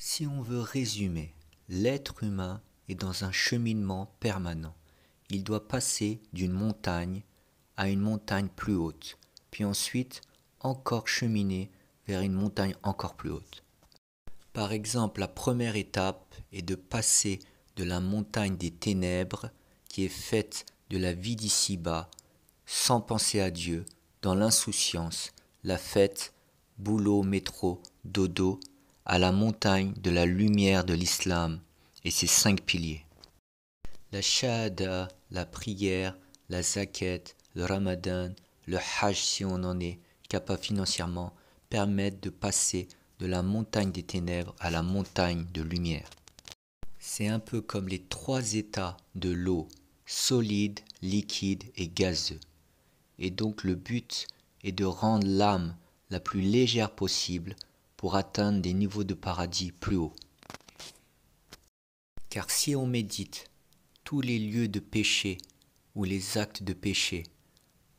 Si on veut résumer, l'être humain est dans un cheminement permanent. Il doit passer d'une montagne à une montagne plus haute, puis ensuite encore cheminer vers une montagne encore plus haute. Par exemple, la première étape est de passer de la montagne des ténèbres, qui est faite de la vie d'ici-bas, sans penser à Dieu, dans l'insouciance, la fête, boulot, métro, dodo, à la montagne de la lumière de l'islam et ses 5 piliers. La shahada, la prière, la zakat, le ramadan, le hajj si on en est capable financièrement, permettent de passer de la montagne des ténèbres à la montagne de lumière. C'est un peu comme les 3 états de l'eau, solide, liquide et gazeux. Et donc le but est de rendre l'âme la plus légère possible pour atteindre des niveaux de paradis plus hauts. Car si on médite tous les lieux de péché ou les actes de péché,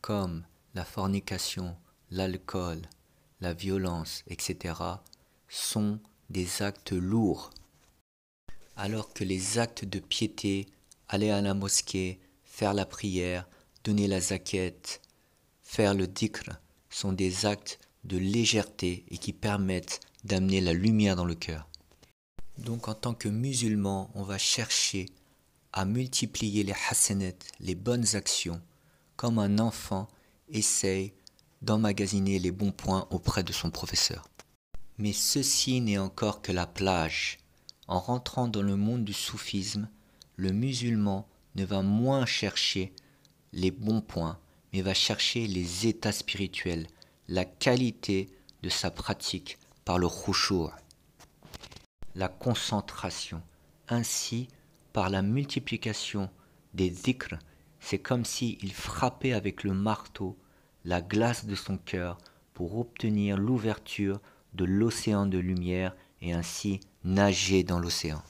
comme la fornication, l'alcool, la violence, etc., sont des actes lourds, alors que les actes de piété, aller à la mosquée, faire la prière, donner la zakat, faire le dhikr, sont des actes de légèreté et qui permettent d'amener la lumière dans le cœur. Donc en tant que musulman, on va chercher à multiplier les hasanat, les bonnes actions, comme un enfant essaye d'emmagasiner les bons points auprès de son professeur. Mais ceci n'est encore que la plage. En rentrant dans le monde du soufisme, le musulman ne va moins chercher les bons points, mais va chercher les états spirituels, la qualité de sa pratique par le khushu', la concentration. Ainsi, par la multiplication des dhikrs, c'est comme s'il frappait avec le marteau la glace de son cœur pour obtenir l'ouverture de l'océan de lumière et ainsi nager dans l'océan.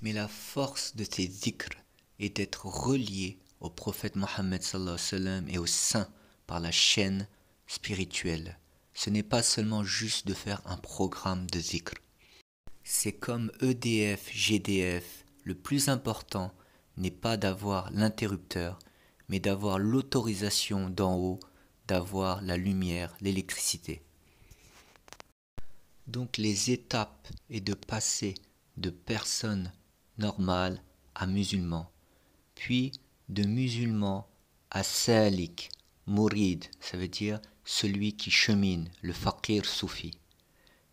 Mais la force de ces dhikrs est d'être relié au prophète Mohammed sallallahu alayhi wa sallam et aux saints par la chaîne spirituelle. Ce n'est pas seulement juste de faire un programme de dhikr. C'est comme EDF, GDF, le plus important n'est pas d'avoir l'interrupteur, mais d'avoir l'autorisation d'en haut, d'avoir la lumière, l'électricité. Donc les étapes est de passer de personnes normales à musulmans, puis de musulmans à salik, mourid, ça veut dire celui qui chemine, le faqir soufi,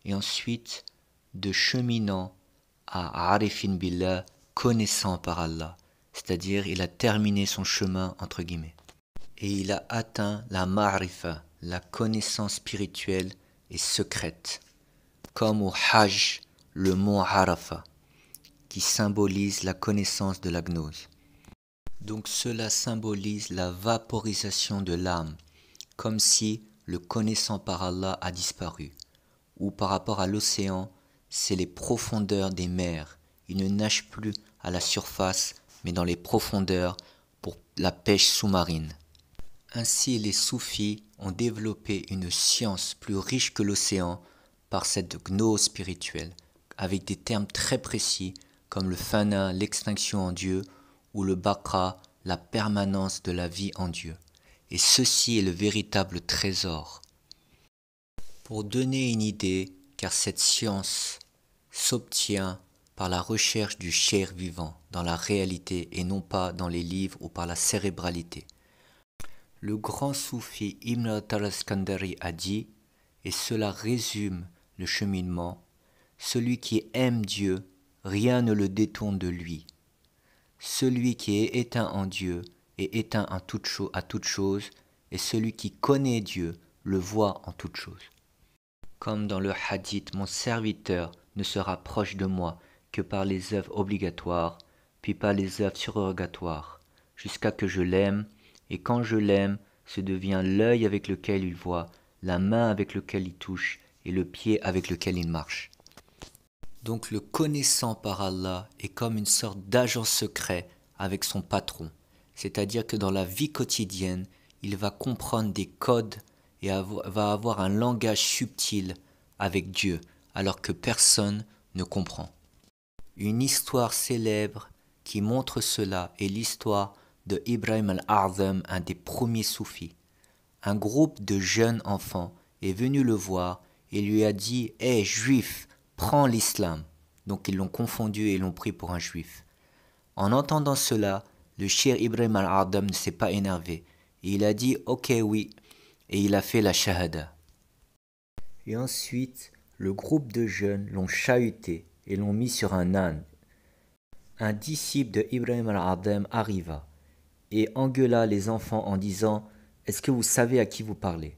et ensuite de cheminant à arifin billah, connaissant par Allah, c'est-à-dire il a terminé son chemin entre guillemets, et il a atteint la ma'rifa, la connaissance spirituelle et secrète, comme au Hajj, le mont Arafat, qui symbolise la connaissance de la gnose. Donc cela symbolise la vaporisation de l'âme, comme si le connaissant par Allah a disparu. Ou par rapport à l'océan, c'est les profondeurs des mers. Il ne nage plus à la surface, mais dans les profondeurs pour la pêche sous-marine. Ainsi, les soufis ont développé une science plus riche que l'océan par cette gnose spirituelle, avec des termes très précis comme le fana, l'extinction en Dieu, ou le baqa, la permanence de la vie en Dieu. Et ceci est le véritable trésor. Pour donner une idée, car cette science s'obtient par la recherche du cher vivant, dans la réalité et non pas dans les livres ou par la cérébralité. Le grand soufi Ibn al-Iskandari a dit, et cela résume le cheminement, celui qui aime Dieu, rien ne le détourne de lui. Celui qui est éteint en Dieu est éteint à toute chose, et celui qui connaît Dieu le voit en toute chose. Comme dans le hadith, mon serviteur ne se rapproche de moi que par les œuvres obligatoires, puis par les œuvres surrogatoires, jusqu'à que je l'aime, et quand je l'aime, ce devient l'œil avec lequel il voit, la main avec laquelle il touche, et le pied avec lequel il marche. Donc le connaissant par Allah est comme une sorte d'agent secret avec son patron, c'est-à-dire que dans la vie quotidienne, il va comprendre des codes et va avoir un langage subtil avec Dieu, alors que personne ne comprend. Une histoire célèbre qui montre cela est l'histoire de Ibrahim al-A'zam, un des premiers soufis. Un groupe de jeunes enfants est venu le voir et lui a dit « Hé, juif, prends l'islam !» Donc ils l'ont confondu et l'ont pris pour un juif. En entendant cela, le cheikh Ibrahim al-A'zam ne s'est pas énervé. Et il a dit « Ok, oui » et il a fait la shahada. Et ensuite, le groupe de jeunes l'ont chahuté et l'ont mis sur un âne. Un disciple de Ibrahim al-A'zam arriva et engueula les enfants en disant « Est-ce que vous savez à qui vous parlez ?»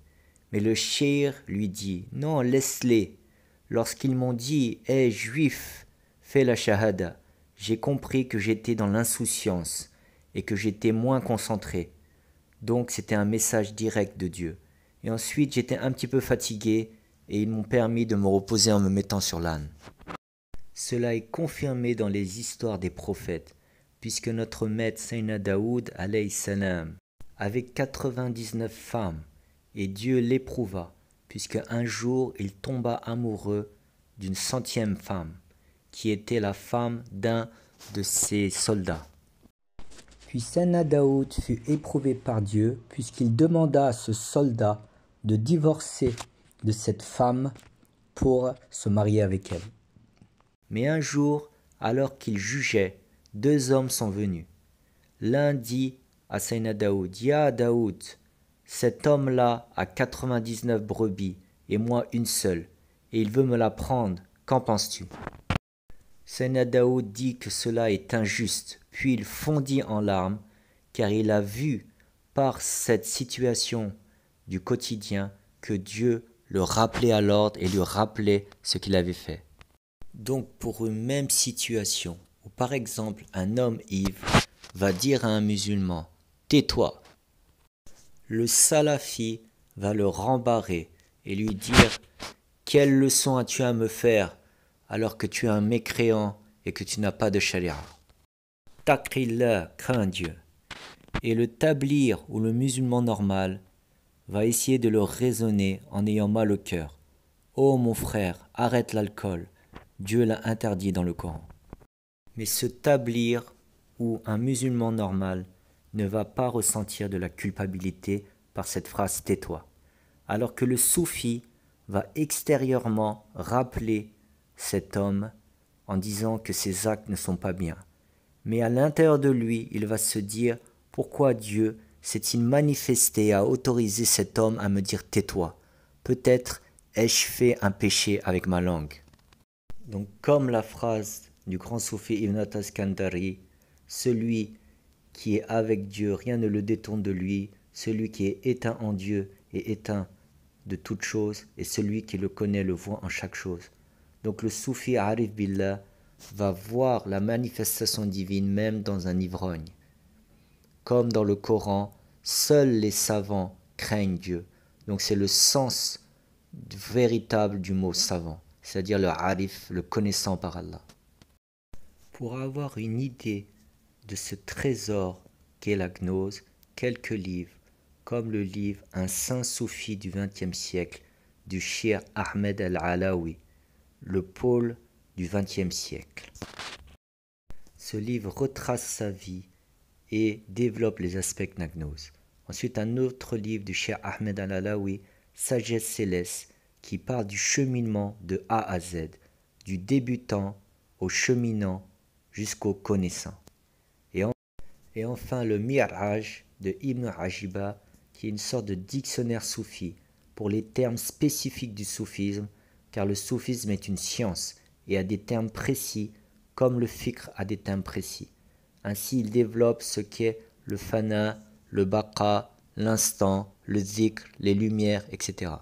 Mais le cheikh lui dit « Non, laisse-les. Lorsqu'ils m'ont dit « Hé, juif, fais la shahada », j'ai compris que j'étais dans l'insouciance et que j'étais moins concentré. Donc c'était un message direct de Dieu. Et ensuite j'étais un petit peu fatigué et ils m'ont permis de me reposer en me mettant sur l'âne. Cela est confirmé dans les histoires des prophètes, puisque notre maître Sayyidina Daoud alayhi salam avait 99 femmes, et Dieu l'éprouva, puisque un jour il tomba amoureux d'une 100e femme, qui était la femme d'un de ses soldats. Puis Sayyidina Daoud fut éprouvé par Dieu, puisqu'il demanda à ce soldat de divorcer de cette femme pour se marier avec elle. Mais un jour, alors qu'il jugeait, deux hommes sont venus. L'un dit à Sayyidina Daoud, « Ya Daoud, cet homme-là a 99 brebis et moi une seule, et il veut me la prendre, qu'en penses-tu » Sayyidina Daoud dit que cela est injuste, puis il fondit en larmes, car il a vu par cette situation du quotidien que Dieu le rappelait à l'ordre et lui rappelait ce qu'il avait fait. Donc pour une même situation, où par exemple un homme ivre va dire à un musulman « Tais-toi », le salafi va le rembarrer et lui dire « Quelle leçon as-tu à me faire alors que tu es un mécréant et que tu n'as pas de charia ?» Taqillah, crains Dieu. Et le tablir ou le musulman normal va essayer de le raisonner en ayant mal au cœur. « Oh mon frère, arrête l'alcool. Dieu l'a interdit dans le Coran. » Mais ce tablir ou un musulman normal ne va pas ressentir de la culpabilité par cette phrase « tais-toi », alors que le soufi va extérieurement rappeler cet homme en disant que ses actes ne sont pas bien. Mais à l'intérieur de lui, il va se dire « Pourquoi Dieu s'est-il manifesté à autoriser cet homme à me dire « tais-toi » Peut-être ai-je fait un péché avec ma langue. » Donc comme la phrase du grand soufi Ibn al-Iskandari, celui qui est avec Dieu, rien ne le détourne de lui, celui qui est éteint en Dieu est éteint de toute chose, et celui qui le connaît le voit en chaque chose. Donc le soufi Arif Billah va voir la manifestation divine même dans un ivrogne. Comme dans le Coran, seuls les savants craignent Dieu. Donc c'est le sens véritable du mot savant, c'est-à-dire le arif, le connaissant par Allah. Pour avoir une idée de ce trésor qu'est la gnose, quelques livres, comme le livre Un saint soufi du XXe siècle du cheikh Ahmed al-Alawi, le pôle du XXe siècle. Ce livre retrace sa vie et développe les aspects de la gnose. Ensuite, un autre livre du cheikh Ahmed al-Alawi, Sagesse céleste, qui parle du cheminement de A à Z, du débutant au cheminant jusqu'au connaissant. Et enfin le Mi'raj de Ibn Ajiba, qui est une sorte de dictionnaire soufi pour les termes spécifiques du soufisme, car le soufisme est une science et a des termes précis, comme le fiqh a des termes précis. Ainsi, il développe ce qu'est le fana, le baqa, l'instant, le zikr, les lumières, etc.